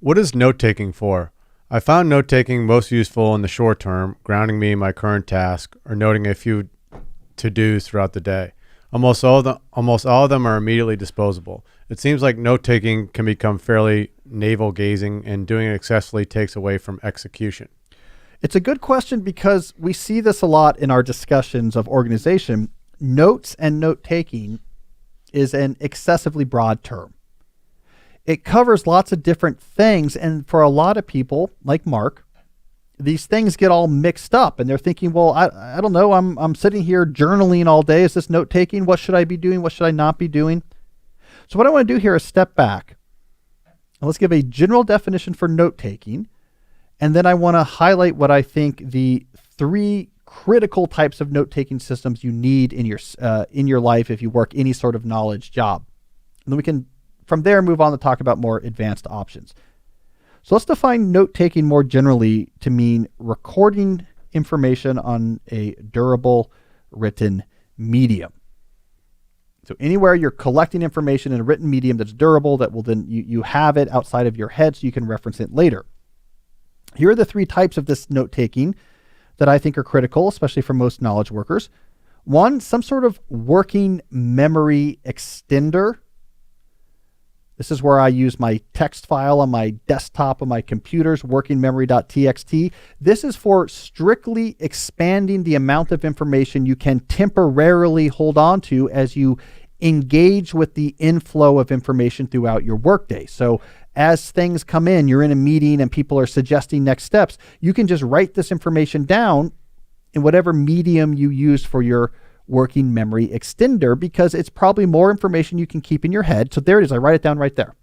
What is note-taking for? I found note-taking most useful in the short term, grounding me in my current task or noting a few to-dos throughout the day. Almost all of them are immediately disposable. It seems like note-taking can become fairly navel-gazing, and doing it excessively takes away from execution. It's a good question because we see this a lot in our discussions of organization. Notes and note-taking is an excessively broad term. It covers lots of different things, and for a lot of people, like Mark, these things get all mixed up, and they're thinking, well, I don't know, I'm sitting here journaling all day. Is this note-taking? What should I be doing? What should I not be doing? So what I want to do here is step back, and let's give a general definition for note-taking, and then I want to highlight what I think the three critical types of note-taking systems you need in your life if you work any sort of knowledge job. And then we can, from there, move on to talk about more advanced options. So let's define note-taking more generally to mean recording information on a durable written medium. So anywhere you're collecting information in a written medium that's durable, that will then you have it outside of your head so you can reference it later. Here are the three types of this note-taking that I think are critical, especially for most knowledge workers. One, some sort of working memory extender. This is where I use my text file on my desktop on my computer's working memory.txt. This is for strictly expanding the amount of information you can temporarily hold on to as you engage with the inflow of information throughout your workday. So as things come in, you're in a meeting and people are suggesting next steps, you can just write this information down in whatever medium you use for your working memory extender, because it's probably more information you can keep in your head. So there it is. I write it down right there.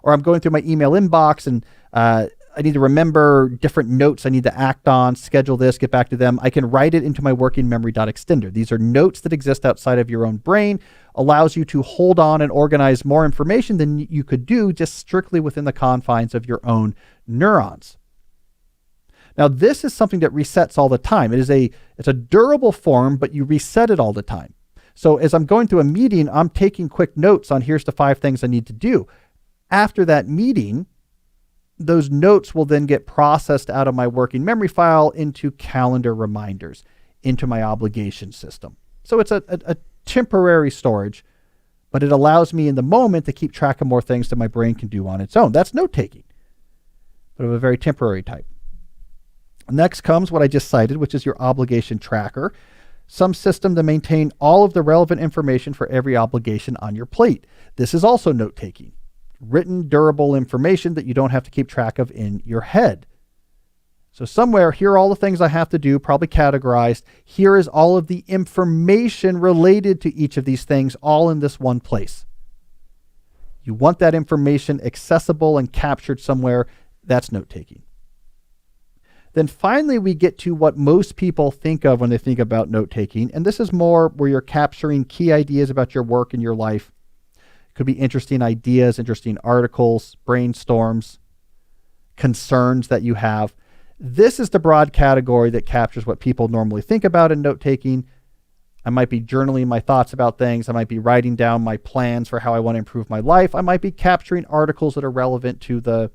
Or I'm going through my email inbox and I need to remember different notes I need to act on, schedule this, get back to them. I can write it into my working memory.extender. These are notes that exist outside of your own brain, allows you to hold on and organize more information than you could do just strictly within the confines of your own neurons. Now, this is something that resets all the time. It's a durable form, but you reset it all the time. So as I'm going through a meeting, I'm taking quick notes on here's the 5 things I need to do. After that meeting, those notes will then get processed out of my working memory file into calendar reminders, into my obligation system. So it's a temporary storage, but it allows me in the moment to keep track of more things that my brain can do on its own. That's note-taking, but of a very temporary type. Next comes what I just cited, which is your obligation tracker, some system to maintain all of the relevant information for every obligation on your plate. This is also note-taking, written, durable information that you don't have to keep track of in your head. So somewhere, here are all the things I have to do, probably categorized. Here is all of the information related to each of these things, all in this one place. You want that information accessible and captured somewhere. That's note-taking. Then finally, we get to what most people think of when they think about note-taking. And this is more where you're capturing key ideas about your work and your life. It could be interesting ideas, interesting articles, brainstorms, concerns that you have. This is the broad category that captures what people normally think about in note-taking. I might be journaling my thoughts about things. I might be writing down my plans for how I want to improve my life. I might be capturing articles that are relevant to the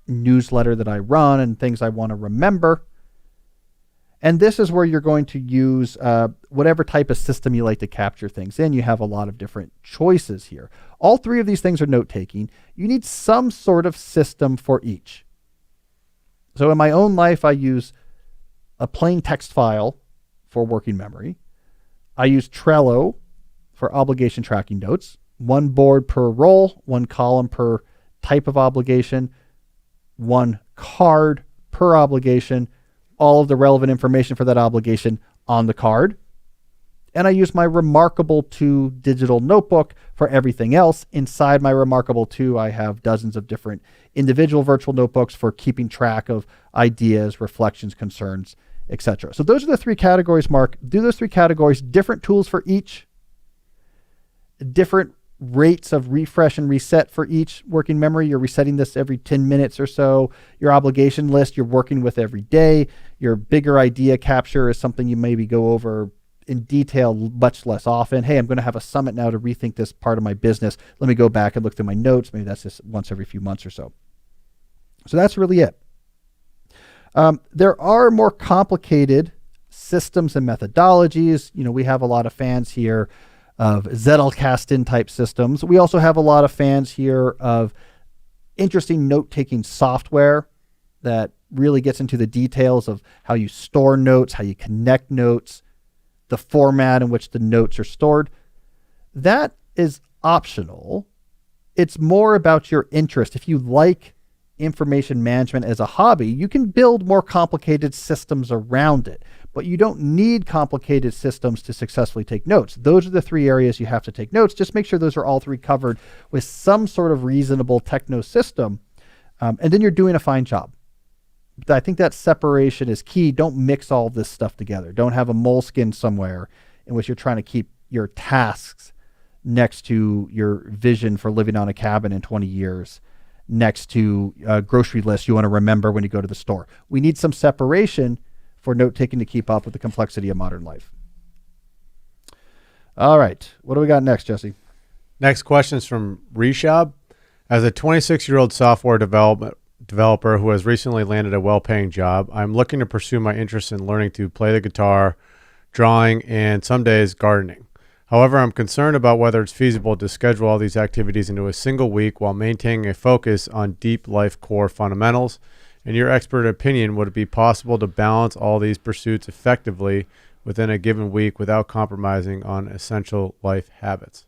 newsletter that I run and things I want to remember. And this is where you're going to use whatever type of system you like to capture things in. You have a lot of different choices here. All three of these things are note-taking. You need some sort of system for each. So in my own life, I use a plain text file for working memory. I use Trello for obligation tracking notes. One board per role, one column per type of obligation, one card per obligation, all of the relevant information for that obligation on the card. And I use my Remarkable 2 digital notebook for everything else. Inside my Remarkable 2, I have dozens of different individual virtual notebooks for keeping track of ideas, reflections, concerns, etc. So those are the 3 categories, Mark. Do those 3 categories, different tools for each, different rates of refresh and reset for each working memory. You're resetting this every 10 minutes or so. Your obligation list you're working with every day. Your bigger idea capture is something you maybe go over in detail much less often. Hey, I'm going to have a summit now to rethink this part of my business. Let me go back and look through my notes. Maybe that's just once every few months or so. So that's really it. There are more complicated systems and methodologies. We have a lot of fans here of Zettelkasten type systems. We also have a lot of fans here of interesting note-taking software that really gets into the details of how you store notes, how you connect notes, the format in which the notes are stored. That is optional. It's more about your interest. If you like information management as a hobby, you can build more complicated systems around it, but you don't need complicated systems to successfully take notes. Those are the three areas you have to take notes. Just make sure those are all three covered with some sort of reasonable techno system, and then you're doing a fine job. But I think that separation is key. Don't mix all this stuff together. Don't have a moleskin somewhere in which you're trying to keep your tasks next to your vision for living on a cabin in 20 years, next to a grocery list you want to remember when you go to the store. We need some separation for note-taking to keep up with the complexity of modern life. All right. What do we got next, Jesse? Next question is from Rishab. As a 26-year-old software developer who has recently landed a well-paying job, I'm looking to pursue my interest in learning to play the guitar, drawing, and some days gardening. However, I'm concerned about whether it's feasible to schedule all these activities into a single week while maintaining a focus on deep life core fundamentals. In your expert opinion, would it be possible to balance all these pursuits effectively within a given week without compromising on essential life habits?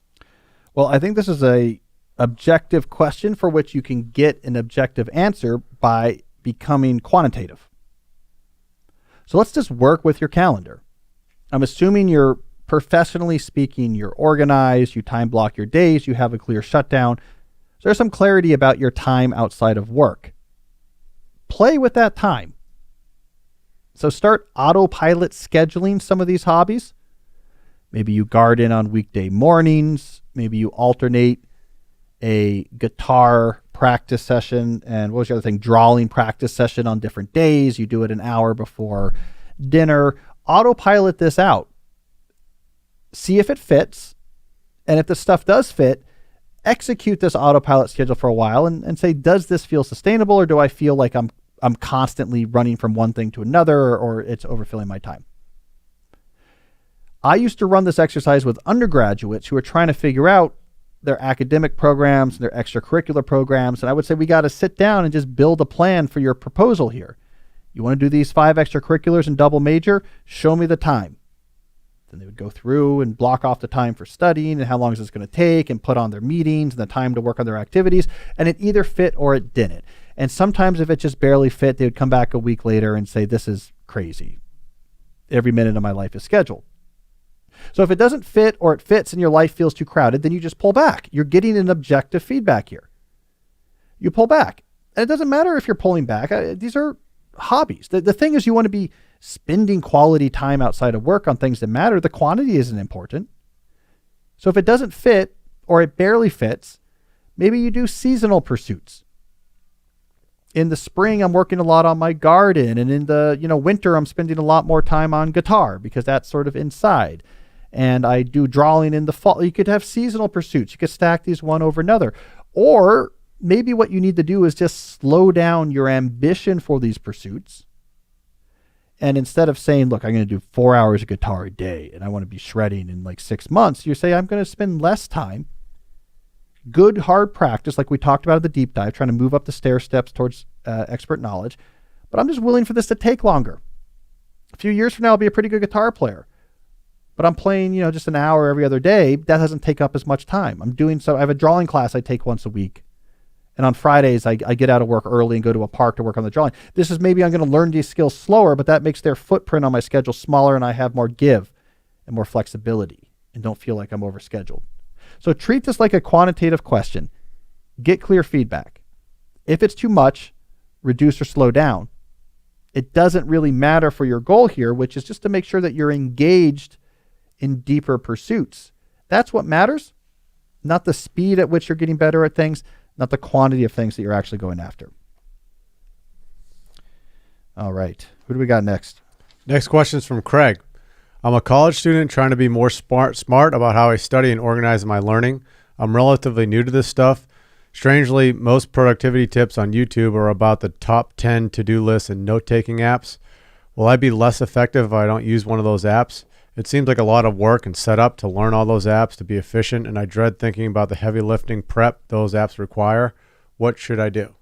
Well, I think this is a objective question for which you can get an objective answer by becoming quantitative. So let's just work with your calendar. I'm assuming you're professionally speaking, you're organized, you time block your days, you have a clear shutdown. So there's some clarity about your time outside of work. Play with that time. So start autopilot scheduling some of these hobbies. Maybe you garden on weekday mornings. Maybe you alternate a guitar practice session and what was the other thing? Drawing practice session on different days. You do it an hour before dinner. Autopilot this out. See if it fits. And if the stuff does fit, execute this autopilot schedule for a while and say, does this feel sustainable, or do I feel like I'm constantly running from one thing to another, or it's overfilling my time? I used to run this exercise with undergraduates who are trying to figure out their academic programs and their extracurricular programs. And I would say, we got to sit down and just build a plan for your proposal here. You want to do these 5 extracurriculars and double major? Show me the time. Then they would go through and block off the time for studying and how long is this going to take, and put on their meetings and the time to work on their activities. And it either fit or it didn't. And sometimes if it just barely fit, they would come back a week later and say, this is crazy. Every minute of my life is scheduled. So if it doesn't fit, or it fits and your life feels too crowded, then you just pull back. You're getting an objective feedback here. You pull back. And it doesn't matter if you're pulling back. These are hobbies. The thing is, you want to be spending quality time outside of work on things that matter. The quantity isn't important. So if it doesn't fit, or it barely fits, maybe you do seasonal pursuits. In the spring, I'm working a lot on my garden, and in the winter, I'm spending a lot more time on guitar because that's sort of inside. And I do drawing in the fall. You could have seasonal pursuits. You could stack these one over another. Or maybe what you need to do is just slow down your ambition for these pursuits. And instead of saying, look, I'm going to do 4 hours of guitar a day and I want to be shredding in like 6 months, you say, I'm going to spend less time. Good hard practice, like we talked about at the deep dive, trying to move up the stair steps towards expert knowledge. But I'm just willing for this to take longer. A few years from now, I'll be a pretty good guitar player. But I'm playing, just an hour every other day. That doesn't take up as much time. I'm doing so. I have a drawing class I take once a week. And on Fridays, I get out of work early and go to a park to work on the drawing. This is maybe I'm going to learn these skills slower, but that makes their footprint on my schedule smaller, and I have more give and more flexibility and don't feel like I'm overscheduled. So treat this like a quantitative question. Get clear feedback. If it's too much, reduce or slow down. It doesn't really matter for your goal here, which is just to make sure that you're engaged in deeper pursuits. That's what matters, not the speed at which you're getting better at things, not the quantity of things that you're actually going after. All right. Who do we got next? Next question is from Craig. I'm a college student trying to be more smart about how I study and organize my learning. I'm relatively new to this stuff. Strangely, most productivity tips on YouTube are about the top 10 to-do lists and note-taking apps. Will I be less effective if I don't use one of those apps? It seems like a lot of work and setup to learn all those apps to be efficient, and I dread thinking about the heavy lifting prep those apps require. What should I do?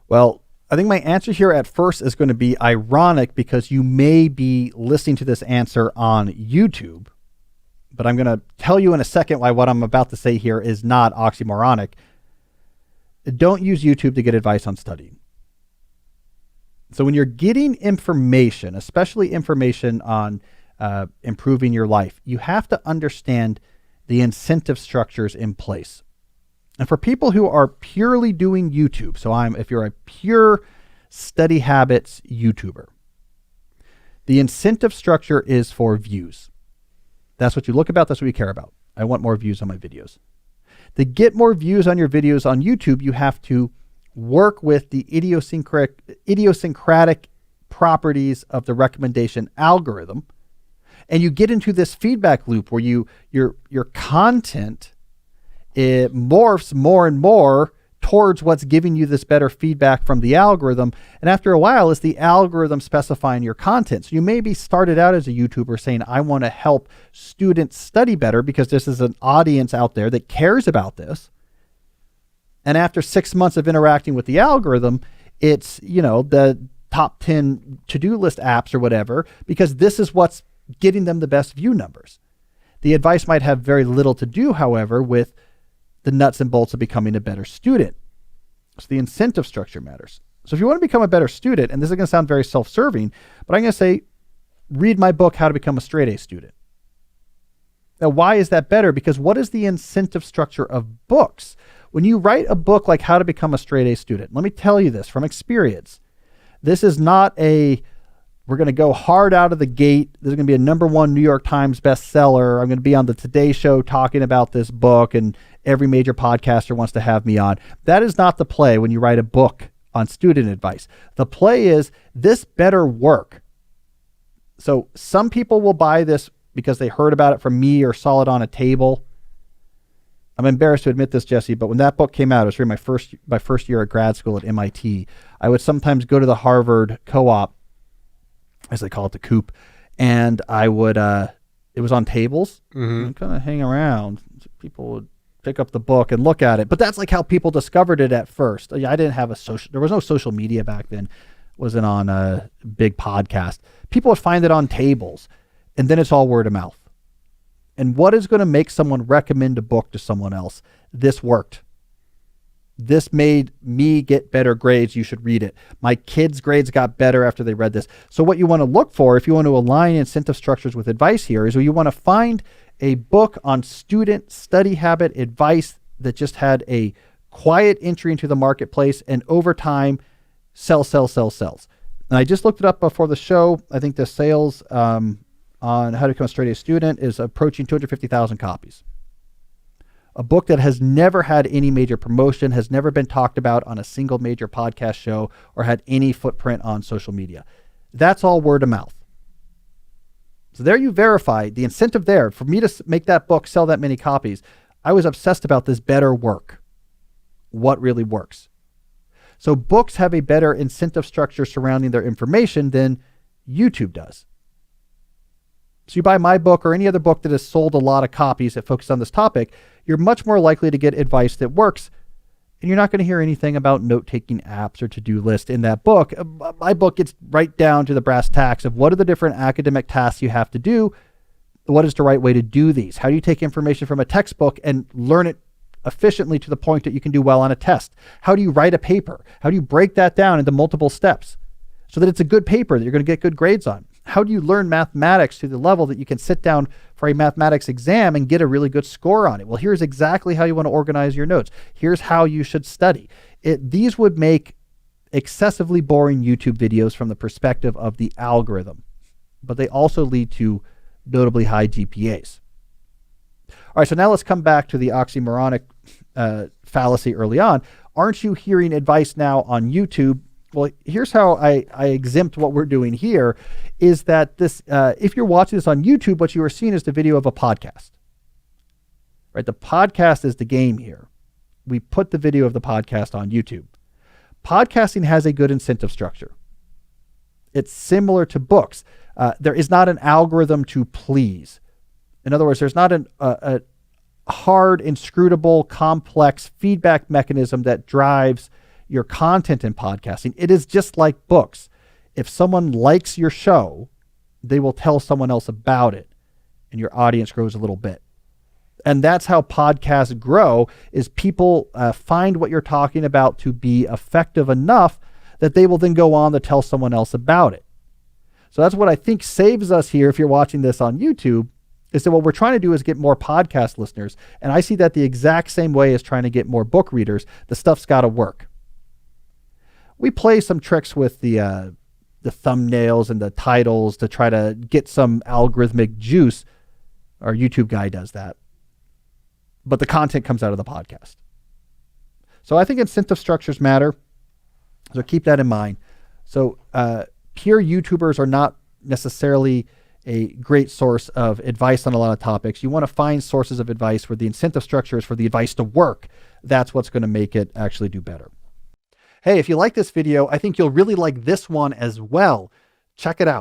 Well, I think my answer here at first is going to be ironic because you may be listening to this answer on YouTube, but I'm going to tell you in a second why what I'm about to say here is not oxymoronic. Don't use YouTube to get advice on studying. So when you're getting information, especially information on improving your life, you have to understand the incentive structures in place. And for people who are purely doing YouTube, so if you're a pure study habits YouTuber, the incentive structure is for views. That's what you look about. That's what you care about. I want more views on my videos. To get more views on your videos on YouTube, you have to work with the idiosyncratic properties of the recommendation algorithm. And you get into this feedback loop where your content, it morphs more and more towards what's giving you this better feedback from the algorithm. And after a while, it's the algorithm specifying your content. So you maybe started out as a YouTuber saying, I want to help students study better because this is an audience out there that cares about this. And after 6 months of interacting with the algorithm, it's, the top 10 to-do list apps or whatever, because this is what's getting them the best view numbers. The advice might have very little to do, however, with the nuts and bolts of becoming a better student. So the incentive structure matters. So if you want to become a better student, and this is going to sound very self-serving, but I'm going to say, read my book, How to Become a Straight A Student. Now, why is that better? Because what is the incentive structure of books? When you write a book like How to Become a Straight A Student, let me tell you this from experience. This is not we're going to go hard out of the gate. This is going to be a #1 New York Times bestseller. I'm going to be on the Today Show talking about this book, and every major podcaster wants to have me on. That is not the play when you write a book on student advice. The play is this better work. So some people will buy this because they heard about it from me or saw it on a table. I'm embarrassed to admit this, Jesse, but when that book came out, it was during my first year at grad school at MIT. I would sometimes go to the Harvard co-op, as they call it, the coop, and I would, it was on tables, and kind of hang around. People would pick up the book and look at it. But that's like how people discovered it at first. I didn't have there was no social media back then. It wasn't on a big podcast. People would find it on tables, and then it's all word of mouth. And what is going to make someone recommend a book to someone else? This worked. This made me get better grades. You should read it. My kids' grades got better after they read this. So what you want to look for, if you want to align incentive structures with advice here, is you want to find a book on student study habit advice that just had a quiet entry into the marketplace and over time sells. And I just looked it up before the show. I think the sales on How to Become a Straight A Student is approaching 250,000 copies. A book that has never had any major promotion, has never been talked about on a single major podcast show, or had any footprint on social media. That's all word of mouth. So there you verify the incentive there. For me to make that book sell that many copies, I was obsessed about this better work. What really works? So books have a better incentive structure surrounding their information than YouTube does. So you buy my book or any other book that has sold a lot of copies that focus on this topic, you're much more likely to get advice that works. And you're not going to hear anything about note-taking apps or to-do list in that book. My book gets right down to the brass tacks of what are the different academic tasks you have to do. What is the right way to do these? How do you take information from a textbook and learn it efficiently to the point that you can do well on a test? How do you write a paper? How do you break that down into multiple steps so that it's a good paper that you're going to get good grades on? How do you learn mathematics to the level that you can sit down for a mathematics exam and get a really good score on it? Well, here's exactly how you want to organize your notes. Here's how you should study. These would make excessively boring YouTube videos from the perspective of the algorithm, but they also lead to notably high GPAs. All right, so now let's come back to the oxymoronic fallacy early on. Aren't you hearing advice now on YouTube? Well, here's how I exempt what we're doing here is that this, if you're watching this on YouTube, what you are seeing is the video of a podcast, right? The podcast is the game here. we put the video of the podcast on YouTube. Podcasting has a good incentive structure. It's similar to books. There is not an algorithm to please. In other words, there's not a hard, inscrutable, complex feedback mechanism that drives your content in podcasting. It is just like books. If someone likes your show, they will tell someone else about it, and your audience grows a little bit. And that's how podcasts grow, is people find what you're talking about to be effective enough that they will then go on to tell someone else about it. So that's what I think saves us here, if you're watching this on YouTube, is that what we're trying to do is get more podcast listeners. And I see that the exact same way as trying to get more book readers. The stuff's got to work. We play some tricks with the thumbnails and the titles to try to get some algorithmic juice. Our YouTube guy does that. But the content comes out of the podcast. So I think incentive structures matter. So keep that in mind. So pure YouTubers are not necessarily a great source of advice on a lot of topics. You want to find sources of advice where the incentive structure is for the advice to work. That's what's going to make it actually do better. Hey, if you like this video, I think you'll really like this one as well. Check it out.